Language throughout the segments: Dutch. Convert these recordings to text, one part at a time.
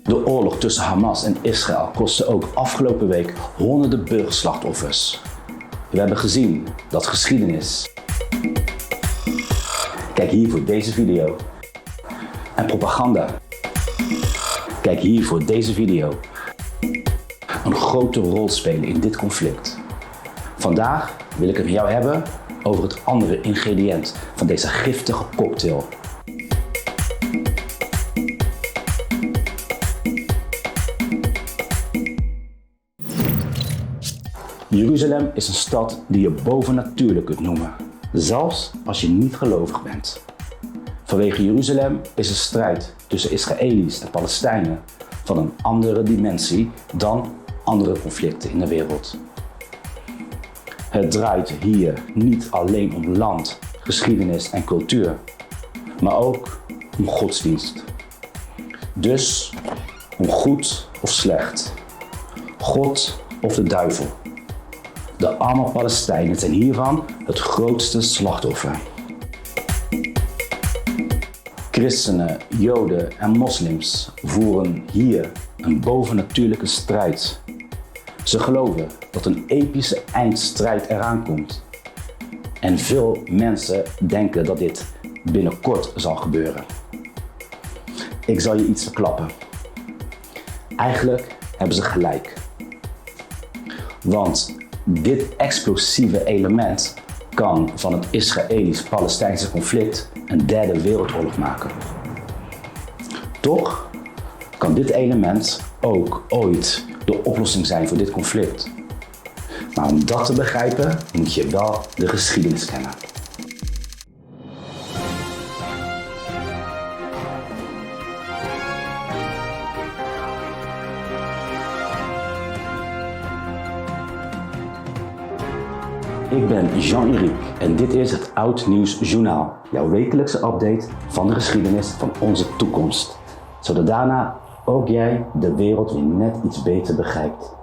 De oorlog tussen Hamas en Israël kostte ook afgelopen week honderden burgerslachtoffers. We hebben gezien dat geschiedenis. Kijk hier voor deze video. En propaganda. Kijk hier voor deze video. Een grote rol spelen in dit conflict. Vandaag wil ik het met jou hebben over het andere ingrediënt van deze giftige cocktail. Jeruzalem is een stad die je bovennatuurlijk kunt noemen, zelfs als je niet gelovig bent. Vanwege Jeruzalem is de strijd tussen Israëli's en Palestijnen van een andere dimensie dan andere conflicten in de wereld. Het draait hier niet alleen om land, geschiedenis en cultuur, maar ook om godsdienst. Dus om goed of slecht, God of de duivel. De arme Palestijnen zijn hiervan het grootste slachtoffer. Christenen, Joden en moslims voeren hier een bovennatuurlijke strijd. Ze geloven dat een epische eindstrijd eraan komt. En veel mensen denken dat dit binnenkort zal gebeuren. Ik zal je iets verklappen. Eigenlijk hebben ze gelijk. Want dit explosieve element kan van het Israëlisch-Palestijnse conflict een derde wereldoorlog maken. Toch kan dit element ook ooit de oplossing zijn voor dit conflict. Maar om dat te begrijpen moet je wel de geschiedenis kennen. Ik ben Jean-Éric en dit is het Oud Nieuws Journaal, jouw wekelijkse update van de geschiedenis van onze toekomst. Zodat daarna ook jij de wereld weer net iets beter begrijpt.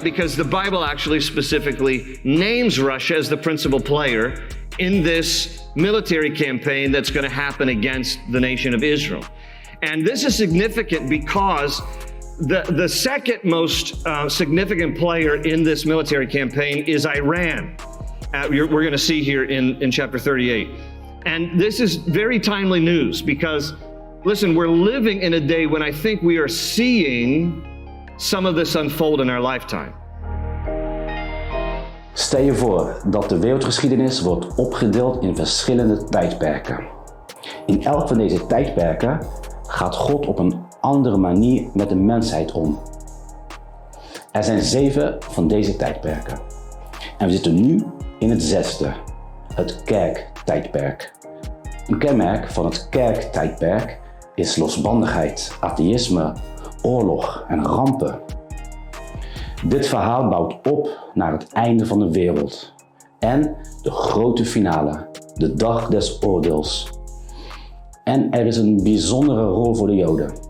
Because the Bible actually specifically names Russia as the principal player in this military campaign that's going to happen against the nation of Israel. And this is significant because the second most significant player in this military campaign is Iran. We're going to see here in chapter 38. And this is very timely news because, listen, we're living in a day when I think we are seeing some of this unfold in our lifetime. Stel je voor dat de wereldgeschiedenis wordt opgedeeld in verschillende tijdperken. In elk van deze tijdperken gaat God op een andere manier met de mensheid om. Er zijn 7 van deze tijdperken. En we zitten nu in het 6e, het kerktijdperk. Een kenmerk van het kerktijdperk is losbandigheid, atheïsme, oorlog en rampen. Dit verhaal bouwt op naar het einde van de wereld en de grote finale, de dag des oordeels. En er is een bijzondere rol voor de Joden.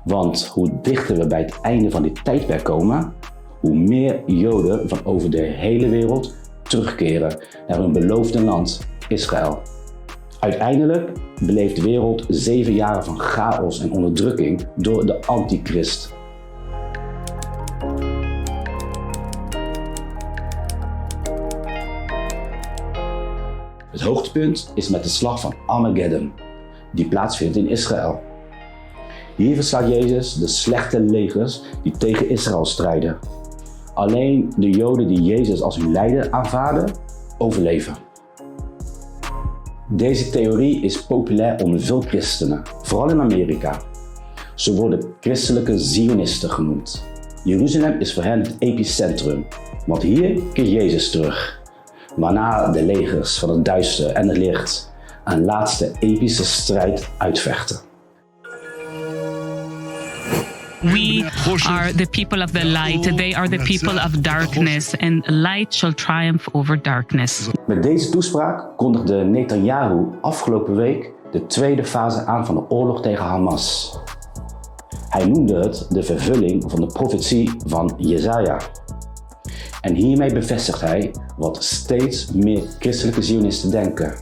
Want hoe dichter we bij het einde van dit tijdperk komen, hoe meer Joden van over de hele wereld terugkeren naar hun beloofde land, Israël. Uiteindelijk beleeft de wereld 7 jaren van chaos en onderdrukking door de antichrist. Het hoogtepunt is met de slag van Armageddon, die plaatsvindt in Israël. Hier verslaat Jezus de slechte legers die tegen Israël strijden. Alleen de Joden die Jezus als hun leider aanvaarden, overleven. Deze theorie is populair onder veel christenen, vooral in Amerika. Ze worden christelijke Zionisten genoemd. Jeruzalem is voor hen het epicentrum, want hier keert Jezus terug. Waarna de legers van het duister en het licht een laatste epische strijd uitvechten. We are the people of the light, they are the people of darkness, and light shall triumph over darkness. Met deze toespraak kondigde Netanyahu afgelopen week de tweede fase aan van de oorlog tegen Hamas. Hij noemde het de vervulling van de profetie van Jesaja. En hiermee bevestigt hij wat steeds meer christelijke Zionisten denken.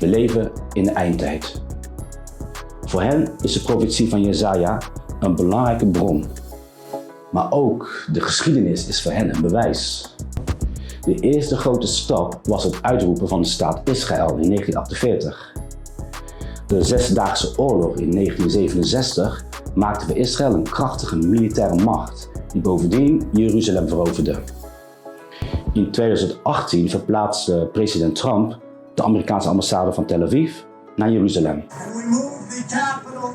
We leven in de eindtijd. Voor hen is de profetie van Jesaja een belangrijke bron. Maar ook de geschiedenis is voor hen een bewijs. De eerste grote stap was het uitroepen van de staat Israël in 1948. De Zesdaagse Oorlog in 1967 maakte voor Israël een krachtige militaire macht die bovendien Jeruzalem veroverde. In 2018 verplaatste president Trump de Amerikaanse ambassade van Tel Aviv naar Jeruzalem. We moved the capital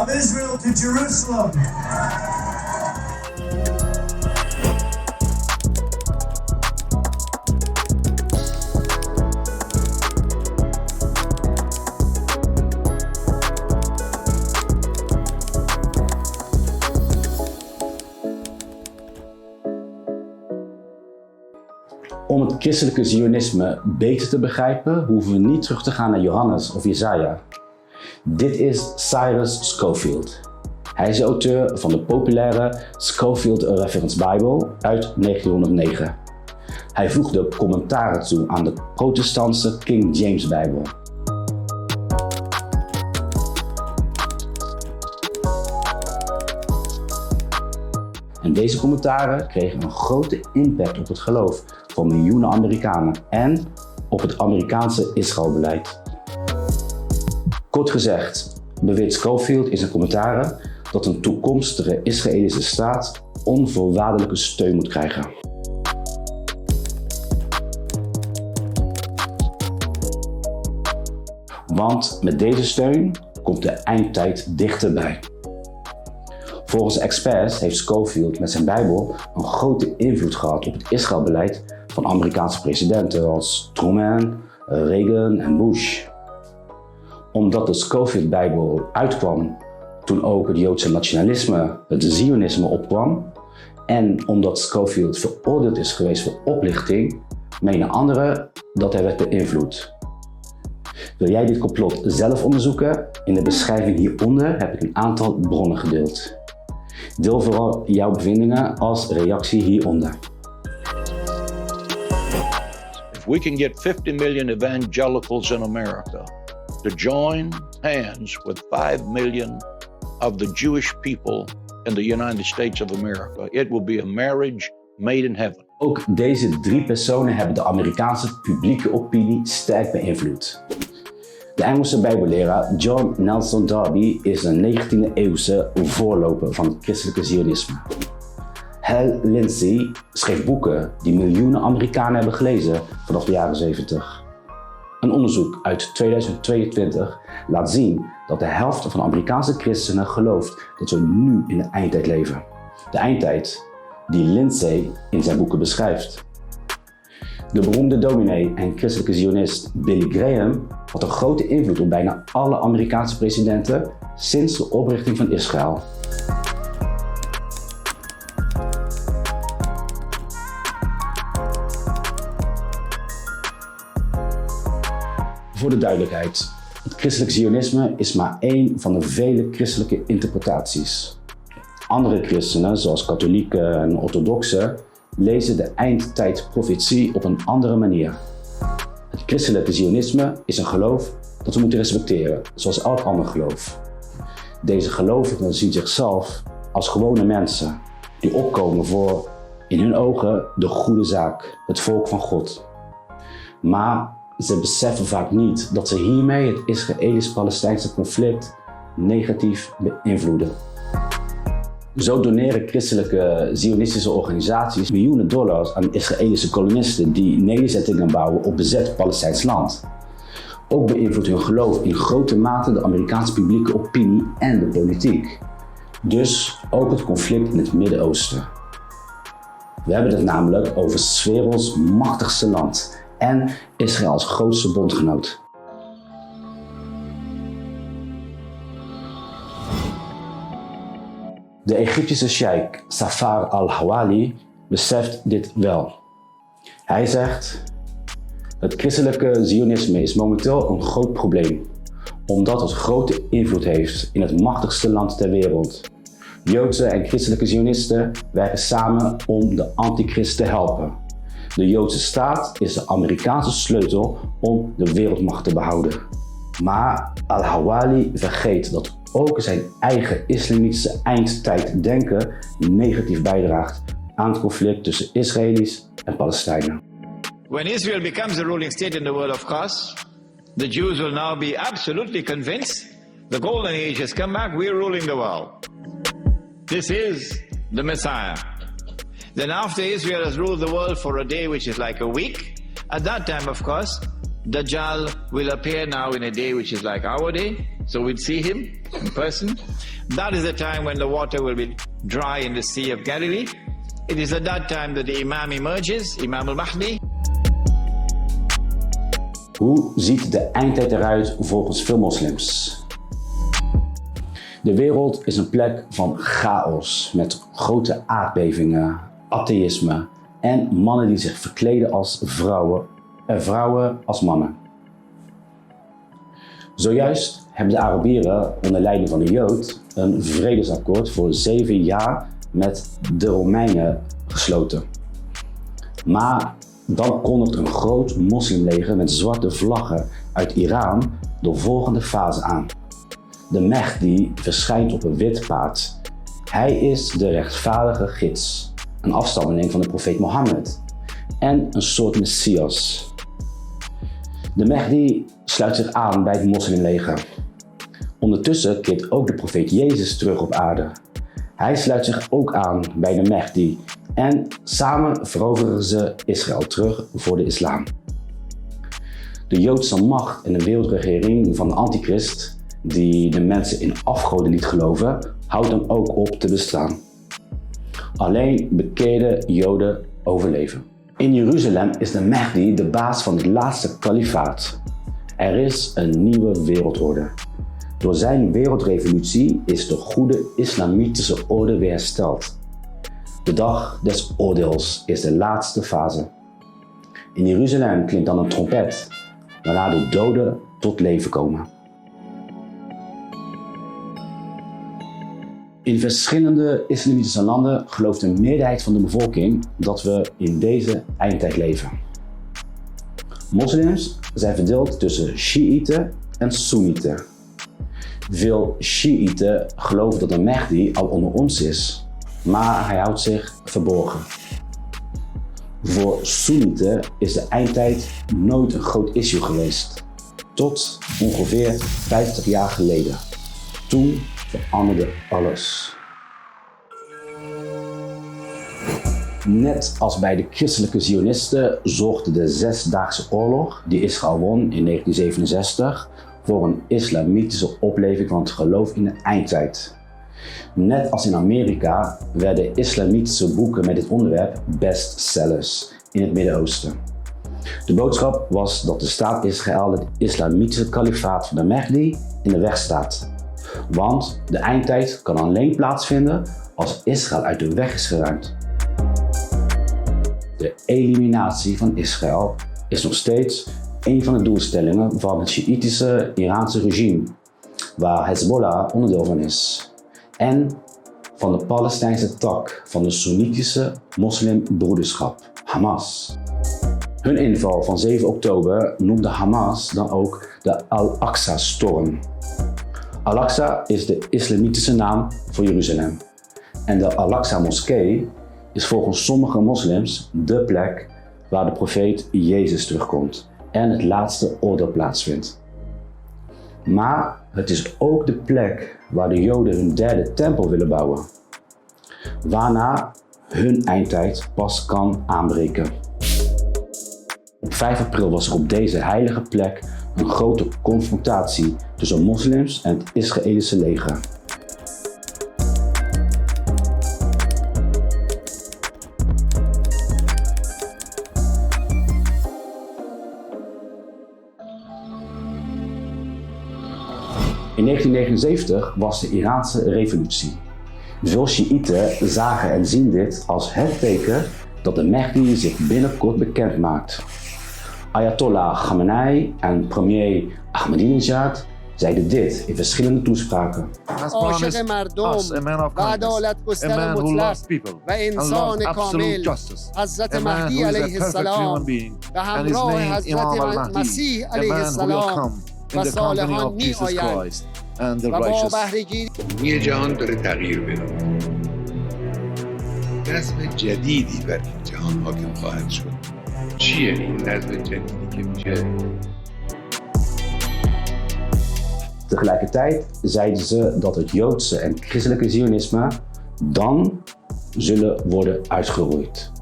of Israel to Jerusalem. Om het christelijke zionisme beter te begrijpen, hoeven we niet terug te gaan naar Johannes of Jesaja. Dit is Cyrus Scofield. Hij is de auteur van de populaire Scofield Reference Bible uit 1909. Hij voegde commentaren toe aan de protestantse King James Bijbel. En deze commentaren kregen een grote impact op het geloof van miljoenen Amerikanen en op het Amerikaanse Israëlbeleid. Kort gezegd beweert Scofield in zijn commentaren dat een toekomstige Israëlische staat onvoorwaardelijke steun moet krijgen. Want met deze steun komt de eindtijd dichterbij. Volgens experts heeft Scofield met zijn Bijbel een grote invloed gehad op het Israëlbeleid van Amerikaanse presidenten als Truman, Reagan en Bush. Omdat de Scofield-Bijbel uitkwam toen ook het Joodse nationalisme, het Zionisme opkwam, en omdat Scofield veroordeeld is geweest voor oplichting, menen anderen dat hij werd beïnvloed. Wil jij dit complot zelf onderzoeken? In de beschrijving hieronder heb ik een aantal bronnen gedeeld. Deel vooral jouw bevindingen als reactie hieronder. If we can get 50 million evangelicals in America to join hands with 5 million of the Jewish people in the United States of America, it will be a marriage made in heaven. Ook deze 3 personen hebben de Amerikaanse publieke opinie sterk beïnvloed. De Engelse bijbelleraar John Nelson Darby is een 19e-eeuwse voorloper van het christelijke zionisme. Hal Lindsey schreef boeken die miljoenen Amerikanen hebben gelezen vanaf de jaren 70. Een onderzoek uit 2022 laat zien dat de helft van de Amerikaanse christenen gelooft dat we nu in de eindtijd leven. De eindtijd die Lindsey in zijn boeken beschrijft. De beroemde dominee en christelijke zionist Billy Graham had een grote invloed op bijna alle Amerikaanse presidenten sinds de oprichting van Israël. Voor de duidelijkheid, het christelijk zionisme is maar één van de vele christelijke interpretaties. Andere christenen, zoals katholieken en orthodoxen, lezen de eindtijdprofetie op een andere manier. Het christelijke zionisme is een geloof dat we moeten respecteren, zoals elk ander geloof. Deze gelovigen zien zichzelf als gewone mensen die opkomen voor, in hun ogen, de goede zaak, het volk van God. Maar ze beseffen vaak niet dat ze hiermee het Israëlisch-Palestijnse conflict negatief beïnvloeden. Zo doneren christelijke zionistische organisaties miljoenen dollars aan Israëlische kolonisten die nederzettingen bouwen op bezet Palestijns land. Ook beïnvloedt hun geloof in grote mate de Amerikaanse publieke opinie en de politiek. Dus ook het conflict in het Midden-Oosten. We hebben het namelijk over 's werelds machtigste land en Israëls grootste bondgenoot. De Egyptische sheik Safar al-Hawali beseft dit wel. Hij zegt: het christelijke zionisme is momenteel een groot probleem, omdat het grote invloed heeft in het machtigste land ter wereld. Joodse en christelijke zionisten werken samen om de antichrist te helpen. De Joodse staat is de Amerikaanse sleutel om de wereldmacht te behouden. Maar al-Hawali vergeet dat ook zijn eigen islamitische eindtijddenken negatief bijdraagt aan het conflict tussen Israëli's en Palestijnen. When Israel becomes the ruling state in the world, of course, the Jews will now be absolutely convinced the golden age has come back, we're ruling the world. This is the Messiah. Then after Israel has ruled the world for a day, which is like a week, at that time, of course, Dajjal will appear now in a day which is like our day, so we'll see him in person. That is the time when the water will be dry in the Sea of Galilee. It is at that time that the Imam emerges, Imam al-Mahdi. Hoe ziet de eindtijd eruit volgens veel moslims? De wereld is een plek van chaos met grote aardbevingen, atheïsme en mannen die zich verkleden als vrouwen en vrouwen als mannen. Zojuist hebben de Arabieren onder leiding van de Jood een vredesakkoord voor 7 jaar met de Romeinen gesloten. Maar dan kondigt een groot moslimleger met zwarte vlaggen uit Iran de volgende fase aan. De Mehdi verschijnt op een wit paard. Hij is de rechtvaardige gids, een afstammeling van de profeet Mohammed en een soort messias. De Mehdi sluit zich aan bij het moslimleger. Ondertussen keert ook de profeet Jezus terug op aarde. Hij sluit zich ook aan bij de Mehdi en samen veroveren ze Israël terug voor de islam. De Joodse macht en de wereldregering van de antichrist, die de mensen in afgoden liet geloven, houdt dan ook op te bestaan. Alleen bekeerde Joden overleven. In Jeruzalem is de Mehdi de baas van het laatste kalifaat. Er is een nieuwe wereldorde. Door zijn wereldrevolutie is de goede islamitische orde weer hersteld. De dag des oordeels is de laatste fase. In Jeruzalem klinkt dan een trompet, waarna de doden tot leven komen. In verschillende islamitische landen gelooft een meerderheid van de bevolking dat we in deze eindtijd leven. Moslims zijn verdeeld tussen Shiiten en Soenieten. Veel Shiiten geloven dat de Mehdi al onder ons is, maar hij houdt zich verborgen. Voor Soenieten is de eindtijd nooit een groot issue geweest, tot ongeveer 50 jaar geleden. Toen veranderde alles. Net als bij de christelijke Zionisten zorgde de Zesdaagse Oorlog, die Israël won in 1967, voor een islamitische opleving van het geloof in de eindtijd. Net als in Amerika werden islamitische boeken met dit onderwerp bestsellers in het Midden-Oosten. De boodschap was dat de staat Israël het islamitische kalifaat van de Mehdi in de weg staat. Want de eindtijd kan alleen plaatsvinden als Israël uit de weg is geruimd. De eliminatie van Israël is nog steeds een van de doelstellingen van het Sjiïtische Iraanse regime, waar Hezbollah onderdeel van is, en van de Palestijnse tak van de Soenitische moslimbroederschap, Hamas. Hun inval van 7 oktober noemde Hamas dan ook de Al-Aqsa-storm. Al-Aqsa is de islamitische naam voor Jeruzalem. En de Al-Aqsa-moskee is volgens sommige moslims de plek waar de profeet Jezus terugkomt en het laatste oordeel plaatsvindt. Maar het is ook de plek waar de Joden hun derde tempel willen bouwen, waarna hun eindtijd pas kan aanbreken. Op 5 april was er op deze heilige plek een grote confrontatie tussen moslims en het Israëlische leger. In 1979 was de Iraanse revolutie. Veel Sjiïten zagen en zien dit als het teken dat de Mehdi zich binnenkort bekend maakt. Ayatollah Khamenei en premier Ahmadinejad zeiden dit in verschillende toespraken. has promised us a man of kindness, a man who loves people and loves absolute justice, a man who is a perfect human being, and is named Imam al-Mahdi, a man who will come in the company of Jesus Christ and the righteous. یه جهان داره تغییر پیدا می‌کنه. نظم جدیدی بر این جهان حاکم خواهد شد. چیه این نظم جدیدی که میشه؟ Tegelijkertijd zeiden ze dat het Joodse en christelijke Zionisme dan zullen worden uitgeroeid.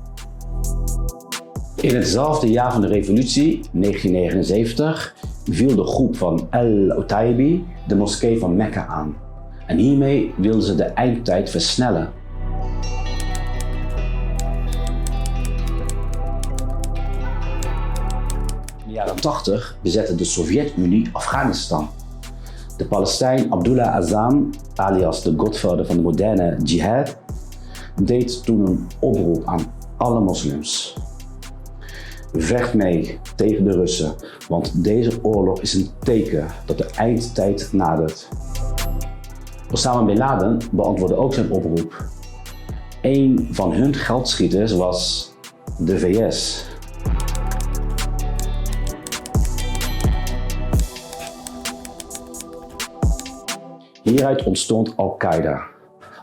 In hetzelfde jaar van de revolutie, 1979, viel de groep van Al-Otaibi de moskee van Mekka aan. En hiermee wilden ze de eindtijd versnellen. In de jaren 80 bezette de Sovjet-Unie Afghanistan. De Palestijn Abdullah Azzam, alias de godvader van de moderne jihad, deed toen een oproep aan alle moslims. Vecht mee tegen de Russen, want deze oorlog is een teken dat de eindtijd nadert. Osama Bin Laden beantwoordde ook zijn oproep. Een van hun geldschieters was de VS. Hieruit ontstond Al-Qaeda.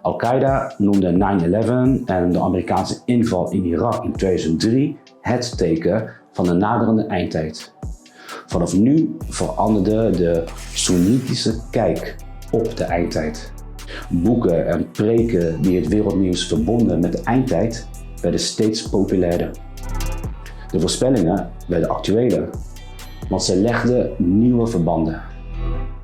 Al-Qaeda noemde 9/11 en de Amerikaanse inval in Irak in 2003 het teken van de naderende eindtijd. Vanaf nu veranderde de Soenitische kijk op de eindtijd. Boeken en preken die het wereldnieuws verbonden met de eindtijd werden steeds populairder. De voorspellingen werden actueler, want ze legden nieuwe verbanden.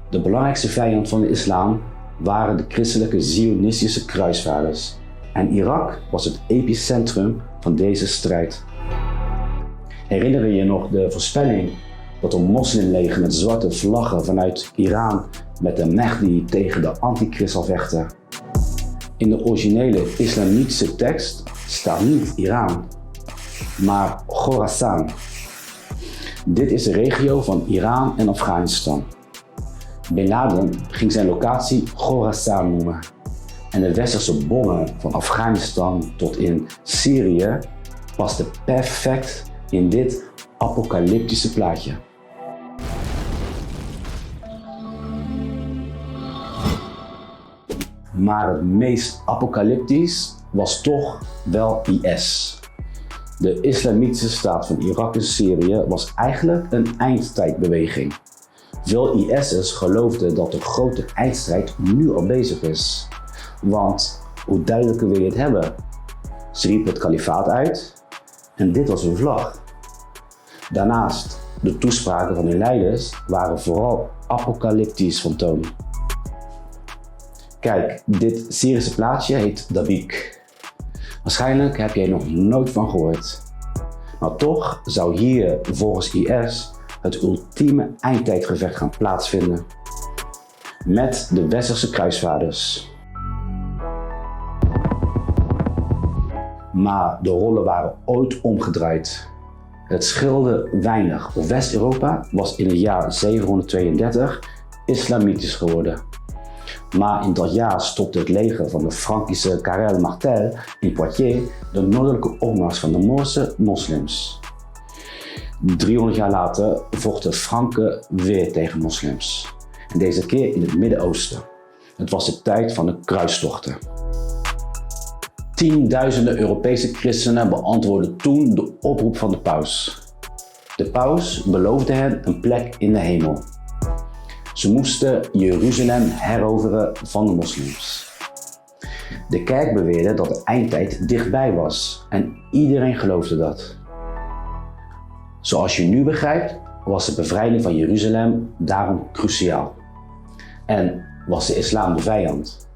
De belangrijkste vijand van de islam waren de christelijke Zionistische kruisvaarders. En Irak was het epicentrum van deze strijd. Herinner je je nog de voorspelling dat een moslimleger met zwarte vlaggen vanuit Iran met de Mahdi tegen de antichrist zal vechten? In de originele islamitische tekst staat niet Iran, maar Khorasan. Dit is de regio van Iran en Afghanistan. Bin Laden ging zijn locatie Khorasan noemen. En de westerse bommen van Afghanistan tot in Syrië pasten perfect in dit apocalyptische plaatje. Maar het meest apocalyptisch was toch wel IS. De islamitische staat van Irak en Syrië was eigenlijk een eindtijdbeweging. Veel IS'ers geloofden dat de grote eindstrijd nu al bezig is. Want hoe duidelijker wil je het hebben? Ze riepen het kalifaat uit en dit was hun vlag. Daarnaast, de toespraken van hun leiders waren vooral apocalyptisch van toon. Kijk, dit Syrische plaatsje heet Dabiq. Waarschijnlijk heb jij er nog nooit van gehoord. Maar toch zou hier volgens IS het ultieme eindtijdgevecht gaan plaatsvinden. Met de westerse kruisvaarders. Maar de rollen waren ooit omgedraaid. Het scheelde weinig. West-Europa was in het jaar 732 islamitisch geworden. Maar in dat jaar stopte het leger van de Frankische Karel Martel in Poitiers de noordelijke opmars van de Moorse moslims. 300 jaar later vochten Franken weer tegen moslims. En deze keer in het Midden-Oosten. Het was de tijd van de kruistochten. Tienduizenden Europese christenen beantwoordden toen de oproep van de paus. De paus beloofde hen een plek in de hemel. Ze moesten Jeruzalem heroveren van de moslims. De kerk beweerde dat de eindtijd dichtbij was en iedereen geloofde dat. Zoals je nu begrijpt, was de bevrijding van Jeruzalem daarom cruciaal. En was de islam de vijand.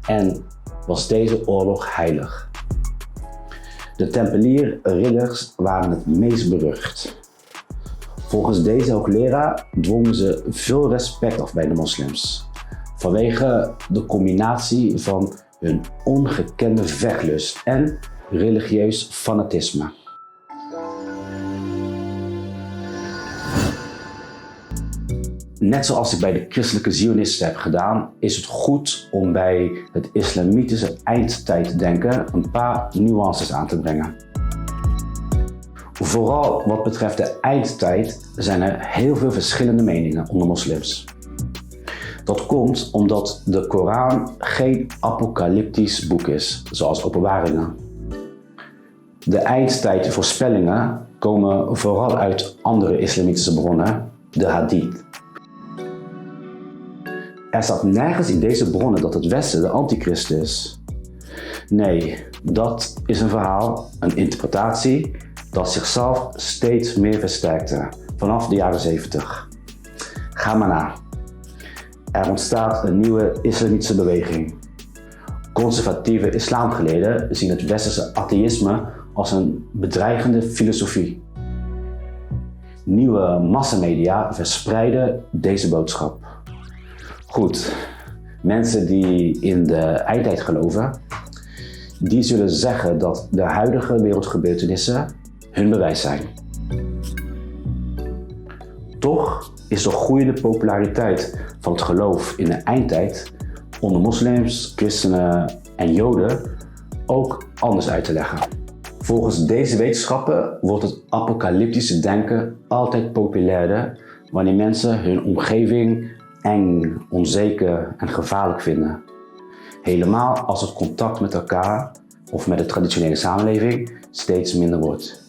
En was deze oorlog heilig. De Tempelier-ridders waren het meest berucht. Volgens deze hoogleraar dwongen ze veel respect af bij de moslims. Vanwege de combinatie van hun ongekende vechtlust en religieus fanatisme. net zoals ik bij de christelijke Zionisten heb gedaan, is het goed om bij het islamitische eindtijddenken een paar nuances aan te brengen. Vooral wat betreft de eindtijd zijn er heel veel verschillende meningen onder moslims. Dat komt omdat de Koran geen apocalyptisch boek is, zoals Openbaringen. De eindtijdvoorspellingen komen vooral uit andere islamitische bronnen, de hadith. Er staat nergens in deze bronnen dat het Westen de antichrist is. Nee, dat is een verhaal, een interpretatie, dat zichzelf steeds meer versterkte vanaf de jaren 70. Ga maar na. Er ontstaat een nieuwe islamitische beweging. Conservatieve islamgeleerden zien het westerse atheïsme als een bedreigende filosofie. Nieuwe massamedia verspreiden deze boodschap. Goed, mensen die in de eindtijd geloven, die zullen zeggen dat de huidige wereldgebeurtenissen hun bewijs zijn. Toch is de groeiende populariteit van het geloof in de eindtijd onder moslims, christenen en joden ook anders uit te leggen. Volgens deze wetenschappen wordt het apocalyptische denken altijd populairder wanneer mensen hun omgeving eng, onzeker en gevaarlijk vinden. Helemaal als het contact met elkaar of met de traditionele samenleving steeds minder wordt.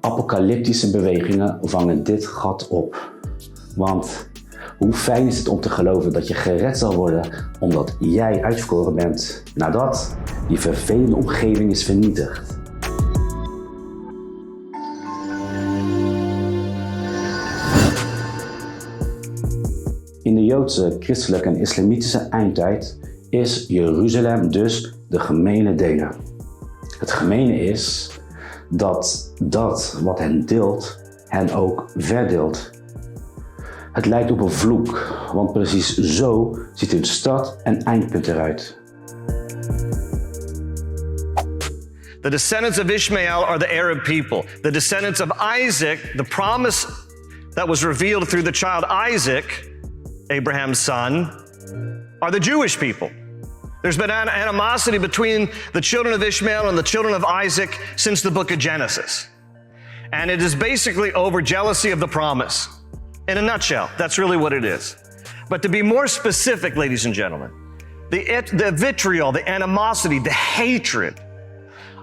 Apocalyptische bewegingen vangen dit gat op. Want hoe fijn is het om te geloven dat je gered zal worden omdat jij uitverkoren bent nadat die vervelende omgeving is vernietigd. In de Joodse, christelijke en islamitische eindtijd is Jeruzalem dus de gemene deler. Het gemene is dat wat hen deelt, hen ook verdeelt. Het lijkt op een vloek, want precies zo ziet hun start en eindpunt eruit. The descendants of Ishmael are the Arab people. The descendants of Isaac, the promise that was revealed through the child Isaac, Abraham's son, are the Jewish people. There's been an animosity between the children of Ishmael and the children of Isaac since the book of Genesis. And it is basically over jealousy of the promise. In a nutshell, that's really what it is. But to be more specific, ladies and gentlemen, the vitriol, the animosity, the hatred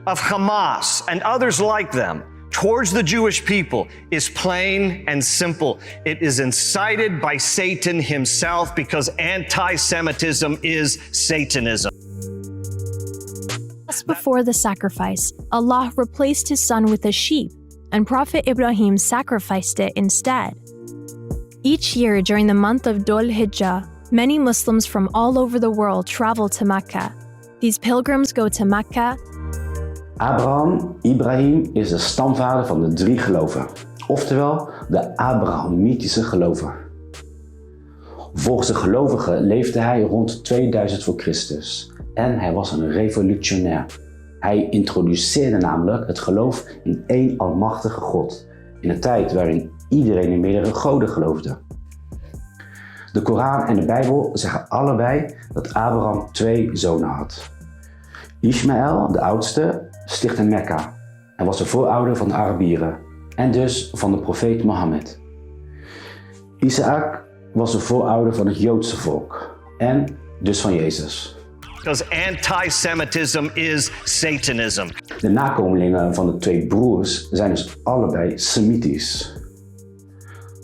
of Hamas and others like them towards the Jewish people is plain and simple. It is incited by Satan himself because anti-Semitism is Satanism. Just before the sacrifice, Allah replaced his son with a sheep, and Prophet Ibrahim sacrificed it instead. Each year during the month of Dhul Hijjah, many Muslims from all over the world travel to Mecca. These pilgrims go to Mecca. Ibrahim is de stamvader van de 3 geloven, oftewel de Abrahamitische geloven. Volgens de gelovigen leefde hij rond 2000 voor Christus en hij was een revolutionair. Hij introduceerde namelijk het geloof in één almachtige God, in een tijd waarin iedereen in meerdere goden geloofde. De Koran en de Bijbel zeggen allebei dat Abraham 2 zonen had. Ismaël, de oudste, stichtte Mekka en was de voorouder van de Arabieren en dus van de profeet Mohammed. Isaac was de voorouder van het Joodse volk en dus van Jezus. Because anti-Semitism is Satanism. De nakomelingen van de 2 broers zijn dus allebei Semitisch.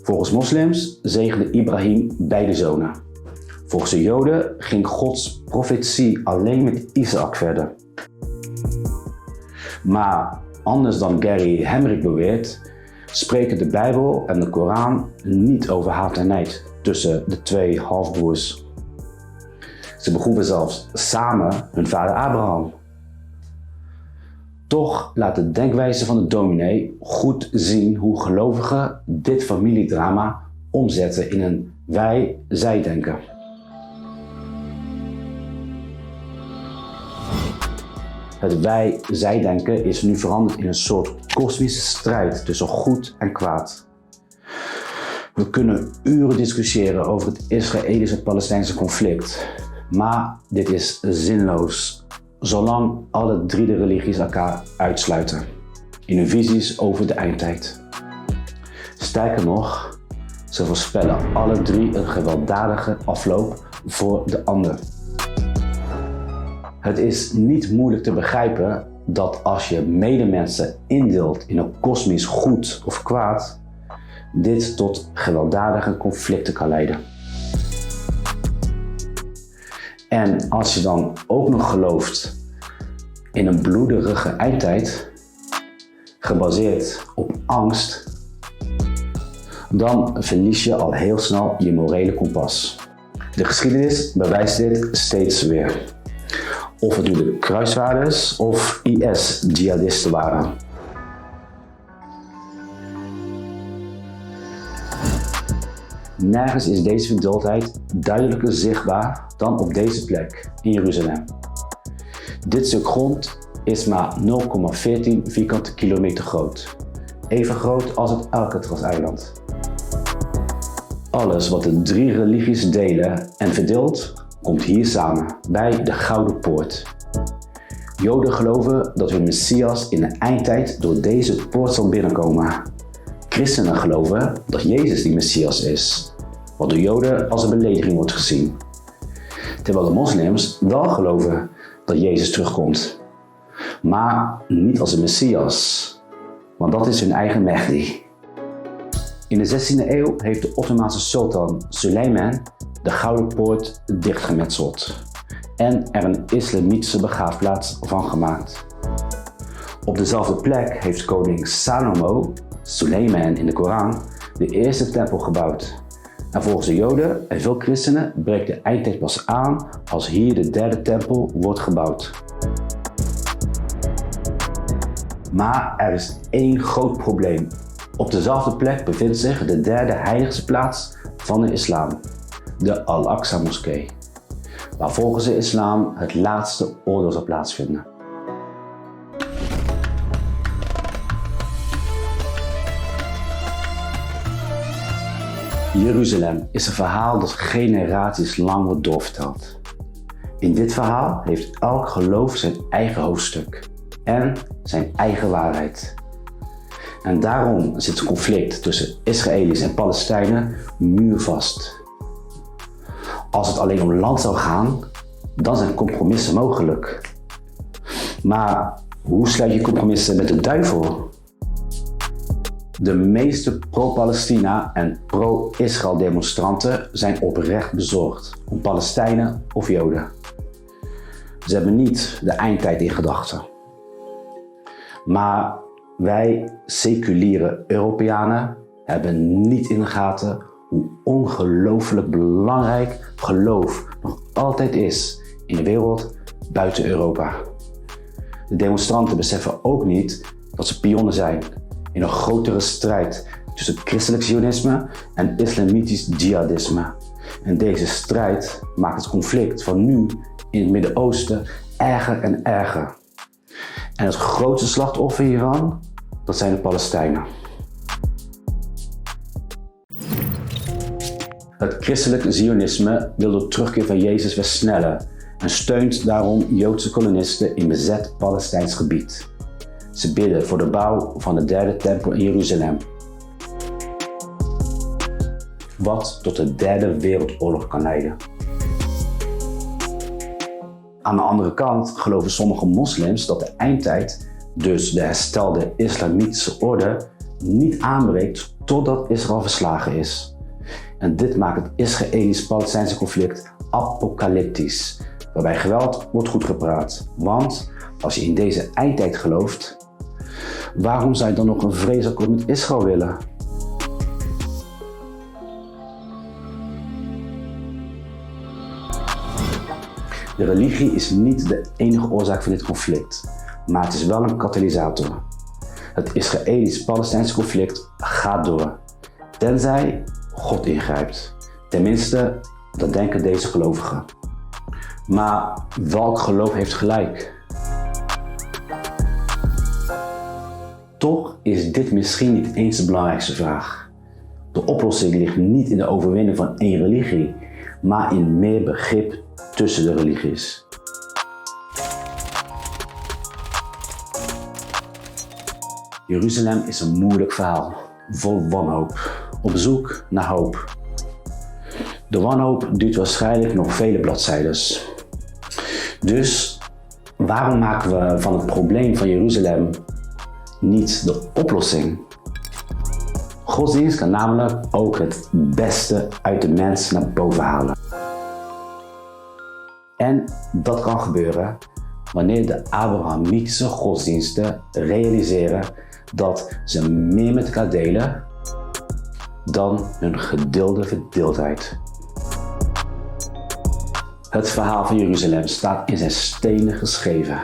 Volgens moslims zegende Ibrahim beide zonen. Volgens de Joden ging Gods profetie alleen met Isaac verder. Maar anders dan Gary Hamrick beweert, spreken de Bijbel en de Koran niet over haat en nijd tussen de 2 halfbroers. Ze begroeven zelfs samen hun vader Abraham. Toch laat de denkwijze van de dominee goed zien hoe gelovigen dit familiedrama omzetten in een wij-zij denken. Het wij-zij denken is nu veranderd in een soort kosmische strijd tussen goed en kwaad. We kunnen uren discussiëren over het Israëlische-Palestijnse conflict, maar dit is zinloos, zolang alle drie de religies elkaar uitsluiten in hun visies over de eindtijd. Sterker nog, ze voorspellen alle drie een gewelddadige afloop voor de ander. Het is niet moeilijk te begrijpen dat als je medemensen indeelt in een kosmisch goed of kwaad, dit tot gewelddadige conflicten kan leiden. En als je dan ook nog gelooft in een bloederige eindtijd, gebaseerd op angst, dan verlies je al heel snel je morele kompas. De geschiedenis bewijst dit steeds weer. Of het nu de kruisvaarders of IS-jihadisten waren. Nergens is deze verdeeldheid duidelijker zichtbaar dan op deze plek in Jeruzalem. Dit stuk grond is maar 0,14 vierkante kilometer groot. Even groot als het Alcatraz-eiland. Alles wat de drie religies delen en verdeelt, komt hier samen, bij de Gouden Poort. Joden geloven dat hun Messias in de eindtijd door deze poort zal binnenkomen. Christenen geloven dat Jezus die Messias is, wat door Joden als een belediging wordt gezien. Terwijl de moslims wel geloven dat Jezus terugkomt, maar niet als een Messias, want dat is hun eigen Mehdi. In de 16e eeuw heeft de Ottomaanse sultan Suleiman de Gouden Poort dichtgemetseld en er een islamitische begraafplaats van gemaakt. Op dezelfde plek heeft koning Salomo, Suleiman in de Koran, de eerste tempel gebouwd. En volgens de Joden en veel christenen breekt de eindtijd pas aan als hier de derde tempel wordt gebouwd. Maar er is één groot probleem. Op dezelfde plek bevindt zich de derde heiligste plaats van de islam, de Al-Aqsa moskee, waar volgens de islam het laatste oordeel zal plaatsvinden. Jeruzalem is een verhaal dat generaties lang wordt doorverteld. In dit verhaal heeft elk geloof zijn eigen hoofdstuk en zijn eigen waarheid. En daarom zit het conflict tussen Israëli's en Palestijnen muurvast. Als het alleen om land zou gaan, dan zijn compromissen mogelijk. Maar hoe sluit je compromissen met de duivel? De meeste pro-Palestina en pro-Israël demonstranten zijn oprecht bezorgd om Palestijnen of Joden. Ze hebben niet de eindtijd in gedachten. Maar wij seculiere Europeanen hebben niet in de gaten hoe ongelooflijk belangrijk geloof nog altijd is in de wereld buiten Europa. De demonstranten beseffen ook niet dat ze pionnen zijn in een grotere strijd tussen christelijk zionisme en islamitisch jihadisme. En deze strijd maakt het conflict van nu in het Midden-Oosten erger en erger. En het grootste slachtoffer hiervan, dat zijn de Palestijnen. Het christelijk zionisme wil de terugkeer van Jezus versnellen en steunt daarom Joodse kolonisten in bezet Palestijns gebied. Ze bidden voor de bouw van de derde tempel in Jeruzalem, wat tot de derde wereldoorlog kan leiden. Aan de andere kant geloven sommige moslims dat de eindtijd, dus de herstelde islamitische orde, niet aanbreekt totdat Israël verslagen is. En dit maakt het Israëlisch-Palestijnse conflict apocalyptisch, waarbij geweld wordt goedgepraat. Want als je in deze eindtijd gelooft, waarom zou je dan nog een vredesakkoord met Israël willen? De religie is niet de enige oorzaak van dit conflict, maar het is wel een katalysator. Het Israëlisch-Palestijnse conflict gaat door, tenzij God ingrijpt. Tenminste, dat denken deze gelovigen. Maar welk geloof heeft gelijk? Toch is dit misschien niet eens de belangrijkste vraag. De oplossing ligt niet in de overwinning van één religie, maar in meer begrip tussen de religies. Jeruzalem is een moeilijk verhaal, vol wanhoop, op zoek naar hoop. De wanhoop duurt waarschijnlijk nog vele bladzijden. Dus waarom maken we van het probleem van Jeruzalem niet de oplossing? Godsdienst kan namelijk ook het beste uit de mens naar boven halen. En dat kan gebeuren wanneer de Abrahamitische godsdiensten realiseren dat ze meer met elkaar delen dan hun gedeelde verdeeldheid. Het verhaal van Jeruzalem staat in zijn stenen geschreven.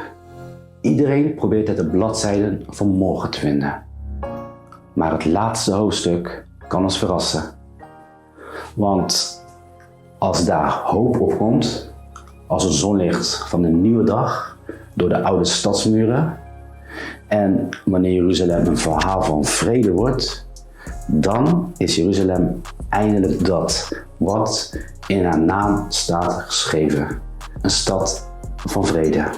Iedereen probeert het de bladzijden van morgen te vinden. Maar het laatste hoofdstuk kan ons verrassen. Want als daar hoop op komt, als het zonlicht van een nieuwe dag door de oude stadsmuren, en wanneer Jeruzalem een verhaal van vrede wordt, dan is Jeruzalem eindelijk dat wat in haar naam staat geschreven. Een stad van vrede.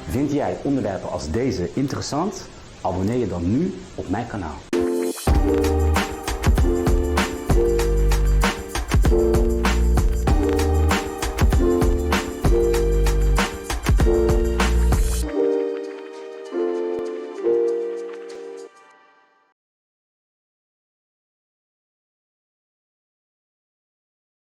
Vind jij onderwerpen als deze interessant? Abonneer je dan nu op mijn kanaal.